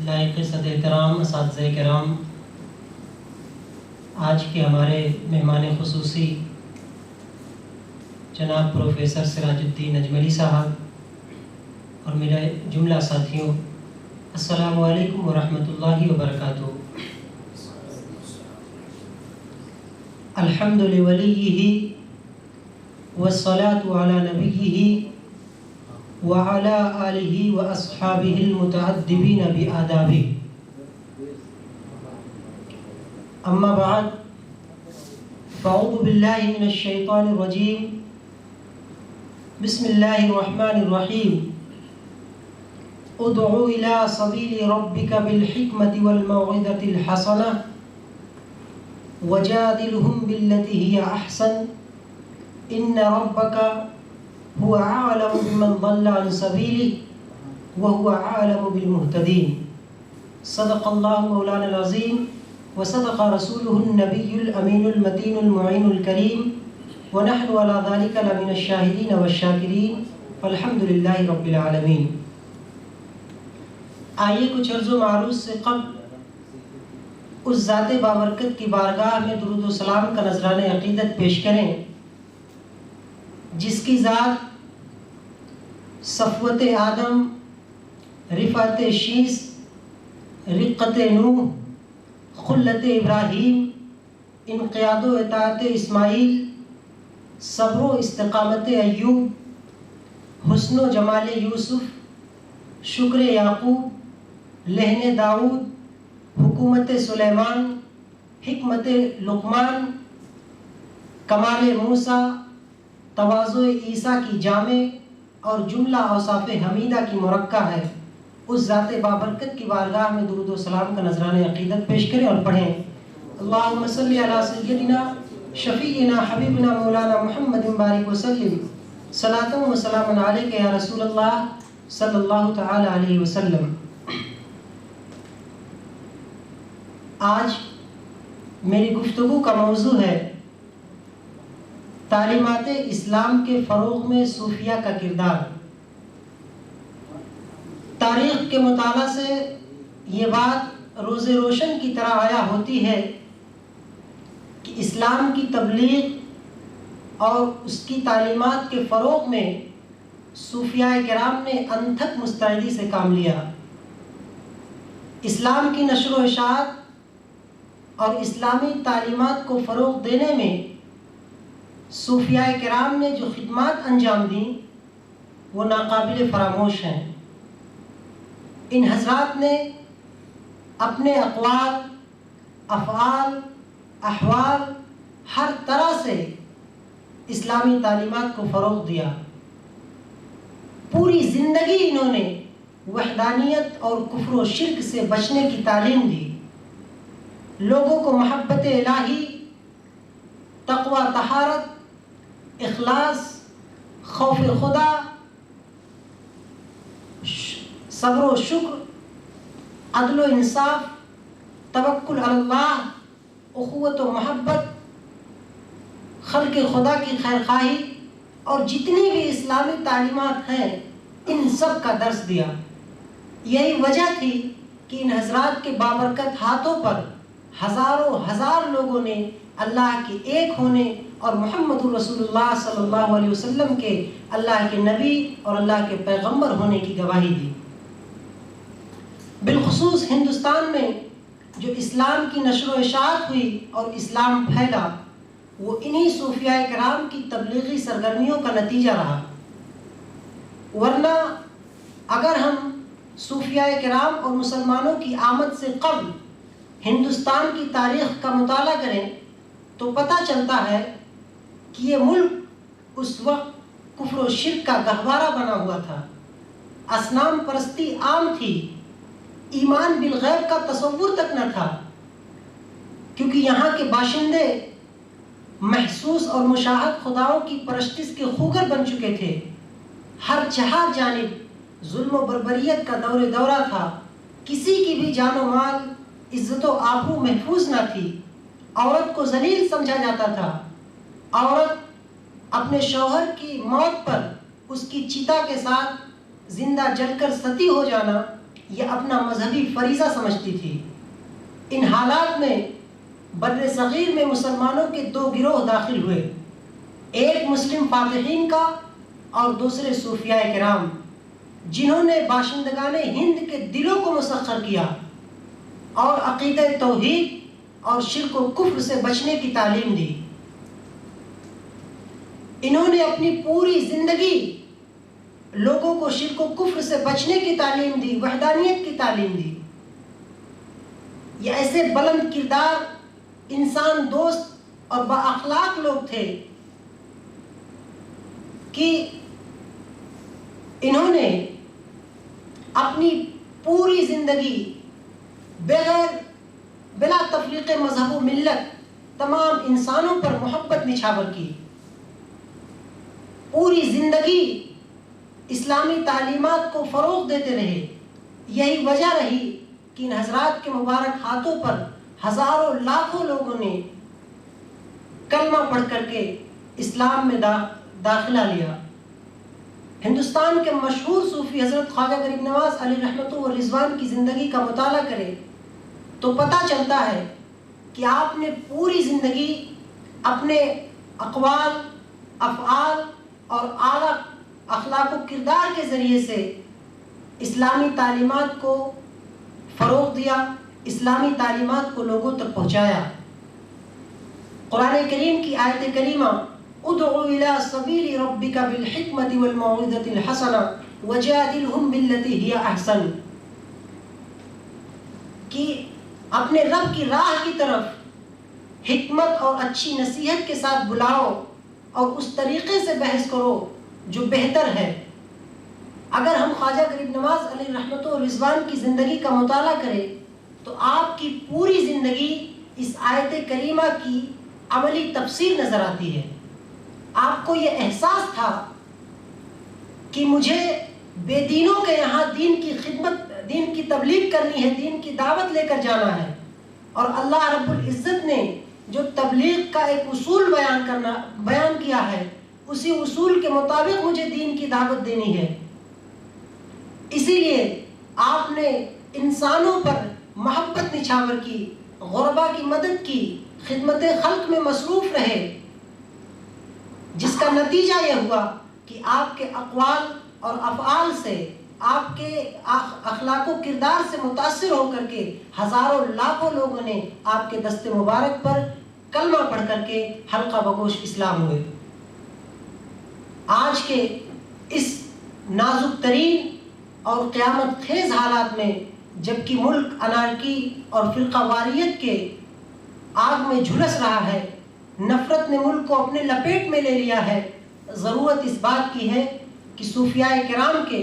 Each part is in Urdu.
لائق صد احترام اساتذہ کرام، آج کے ہمارے مہمان خصوصی جناب پروفیسر سراج الدین اجملی صاحب اور میرے جملہ ساتھیوں، السلام علیکم ورحمۃ اللہ وبرکاتہ۔ الحمد لولیہ والصلاة علی نبیہ وعلى آلہ واصحابہ المتعدبین بآدابہ، اما بعد فاعوذ باللہ من الشیطان الرجیم، بسم اللہ الرحمن الرحیم، ادع الی سبیل ربک بالحکمۃ والموعظۃ الحسنہ وجادلہم باللتی ہی احسن ان ربک هو عالم بمن ضل عن سبيله وهو عالم بالمهتدين، صدق الله مولانا العظيم وصدق رسوله النبي الأمين المتين المعين الكريم ونحن على ذلك لمن الشاهدين والشاكرين فالحمد لله رب العالمين۔ آئیے کچھ عرض و معروض سے قبل اس ذات بابرکت کی بارگاہ میں درود و سلام کا نذرانہ عقیدت پیش کریں جس کی ذات صفوت آدم، رفعت شیس، رقت نوح، خلت ابراہیم، انقیاد و اطاعت اسماعیل، صبر و استقامت ایوب، حسن و جمال یوسف، شکر یعقوب، لہن داؤد، حکومت سلیمان، حکمت لقمان، کمال موسیٰ، تواضع عیسیٰ کی جامع اور جملہ اوصاف حمیدہ کی مرکہ ہے، اس ذات بابرکت کی بارگاہ میں درود و سلام کا نذرانہ عقیدت پیش کریں اور پڑھیں۔ اللہم صلی علی سیدنا شفیعنا حبیبنا مولانا محمد بارک وسلم، صلاۃ و سلام علیک یا رسول اللہ صلی اللہ تعالی علیہ وسلم۔ آج میری گفتگو کا موضوع ہے تعلیمات اسلام کے فروغ میں صوفیہ کا کردار۔ تاریخ کے مطالعہ سے یہ بات روز روشن کی طرح آیا ہوتی ہے کہ اسلام کی تبلیغ اور اس کی تعلیمات کے فروغ میں صوفیاء کرام نے انتھک مستعدی سے کام لیا۔ اسلام کی نشر و اشاعت اور اسلامی تعلیمات کو فروغ دینے میں صوفیاء کرام نے جو خدمات انجام دیں وہ ناقابل فراموش ہیں۔ ان حضرات نے اپنے اقوال، افعال، احوال ہر طرح سے اسلامی تعلیمات کو فروغ دیا۔ پوری زندگی انہوں نے وحدانیت اور کفر و شرک سے بچنے کی تعلیم دی، لوگوں کو محبت الہی، تقوی، طہارت، اخلاص، خوف خدا، صبر و شکر، عدل و انصاف، توکل علی اللہ، اخوت و محبت، خلق خدا کی خیرخواہی اور جتنی بھی اسلامی تعلیمات ہیں ان سب کا درس دیا۔ یہی وجہ تھی کہ ان حضرات کے بابرکت ہاتھوں پر ہزاروں ہزار لوگوں نے اللہ کے ایک ہونے اور محمد رسول اللہ صلی اللہ علیہ وسلم کے اللہ کے نبی اور اللہ کے پیغمبر ہونے کی گواہی دی۔ بالخصوص ہندوستان میں جو اسلام کی نشر و اشاعت ہوئی اور اسلام پھیلا وہ انہی صوفیاء کرام کی تبلیغی سرگرمیوں کا نتیجہ رہا، ورنہ اگر ہم صوفیاء کرام اور مسلمانوں کی آمد سے قبل ہندوستان کی تاریخ کا مطالعہ کریں تو پتہ چلتا ہے کہ یہ ملک اس وقت کفر و شرک کا گہوارہ بنا ہوا تھا، اصنام پرستی عام تھی، ایمان بالغیب کا تصور تک نہ تھا، کیونکہ یہاں کے باشندے محسوس اور مشاہد خداؤں کی پرستش کے خوگر بن چکے تھے۔ ہر چہار جانب ظلم و بربریت کا دورہ تھا، کسی کی بھی جان و مال، عزت و آبرو محفوظ نہ تھی، عورت کو ذلیل سمجھا جاتا تھا، عورت اپنے شوہر کی موت پر اس کی چتا کے ساتھ زندہ جل کر ستی ہو جانا یہ اپنا مذہبی فریضہ سمجھتی تھی۔ ان حالات میں بر صغیر میں مسلمانوں کے دو گروہ داخل ہوئے، ایک مسلم فاتحین کا اور دوسرے صوفیاء کرام، جنہوں نے باشندگان ہند کے دلوں کو مسخر کیا اور عقیدہ توحید اور شرک و کفر سے بچنے کی تعلیم دی۔ انہوں نے اپنی پوری زندگی لوگوں کو شرک و کفر سے بچنے کی تعلیم دی، وحدانیت کی تعلیم دی۔ یہ ایسے بلند کردار، انسان دوست اور با اخلاق لوگ تھے کہ انہوں نے اپنی پوری زندگی بلا تفریق مذہب و ملت تمام انسانوں پر محبت نچھاور کی۔ پوری زندگی اسلامی تعلیمات کو فروغ دیتے رہے۔ یہی وجہ رہی کہ ان حضرات کے مبارک ہاتھوں پر ہزاروں لاکھوں لوگوں نے کلمہ پڑھ کر کے اسلام میں داخلہ لیا۔ ہندوستان کے مشہور صوفی حضرت خواجہ غریب نواز علیہ رحمتہ و رضوان کی زندگی کا مطالعہ کرے تو پتہ چلتا ہے کہ آپ نے پوری زندگی اپنے اقوال، افعال اور اعلیٰ اخلاق و کردار کے ذریعے سے اسلامی تعلیمات کو فروغ دیا، اسلامی تعلیمات کو لوگوں تک پہنچایا۔ قرآن کریم کی آیت کریمہ ادعو الی سبیل ربک بالحکمت والموعظۃ الحسنہ وجادلہم باللتی ہی احسن، کہ اپنے رب کی راہ کی طرف حکمت اور اچھی نصیحت کے ساتھ بلاؤ اور اس طریقے سے بحث کرو جو بہتر ہے۔ اگر ہم خواجہ غریب نواز علیہ رحمتہ و رضوان کی زندگی کا مطالعہ کریں تو آپ کی پوری زندگی اس آیت کریمہ کی عملی تفسیر نظر آتی ہے۔ آپ کو یہ احساس تھا کہ مجھے بے دینوں کے یہاں دین کی خدمت، دین کی تبلیغ کرنی ہے، دین کی دعوت لے کر جانا ہے، اور اللہ رب العزت نے جو تبلیغ کا ایک اصول بیان کیا ہے، اسی اصول کے مطابق مجھے دین کی دعوت دینی ہے۔ اسی لیے آپ نے انسانوں پر محبت نچھاور کی، غربا کی مدد کی، خدمت خلق میں مصروف رہے، جس کا نتیجہ یہ ہوا کہ آپ کے اقوال اور افعال سے، آپ کے اخلاق و کردار سے متاثر ہو کر کے ہزاروں لاکھوں لوگوں نے آپ کے دست مبارک پر کلمہ پڑھ کر کے حلقہ بگوش اسلام ہوئے۔ آج کے اس نازک ترین اور قیامت خیز حالات میں، جبکہ ملک انارکی اور فرقہ واریت کے آگ میں جھلس رہا ہے، نفرت نے ملک کو اپنے لپیٹ میں لے لیا ہے، ضرورت اس بات کی ہے کہ صوفیاء کرام کے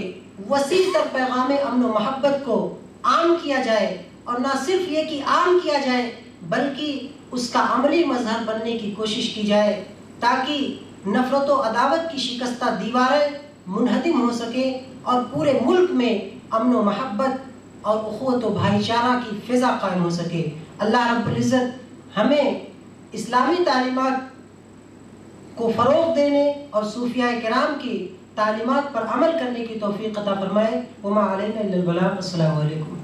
وسیع تر پیغام امن و محبت کو عام کیا جائے، اور نہ صرف یہ کہ عام کیا جائے بلکہ اس کا عملی مظہر بننے کی کوشش کی جائے، تاکہ نفرت و عداوت کی شکستہ دیواریں منہدم ہو سکے اور پورے ملک میں امن و محبت اور اخوت و بھائی چارہ کی فضا قائم ہو سکے۔ اللہ رب العزت ہمیں اسلامی تعلیمات کو فروغ دینے اور صوفیاء کرام کی تعلیمات پر عمل کرنے کی توفیق عطا فرمائے۔ وما علینا الا البلاغ۔ السلام علیکم۔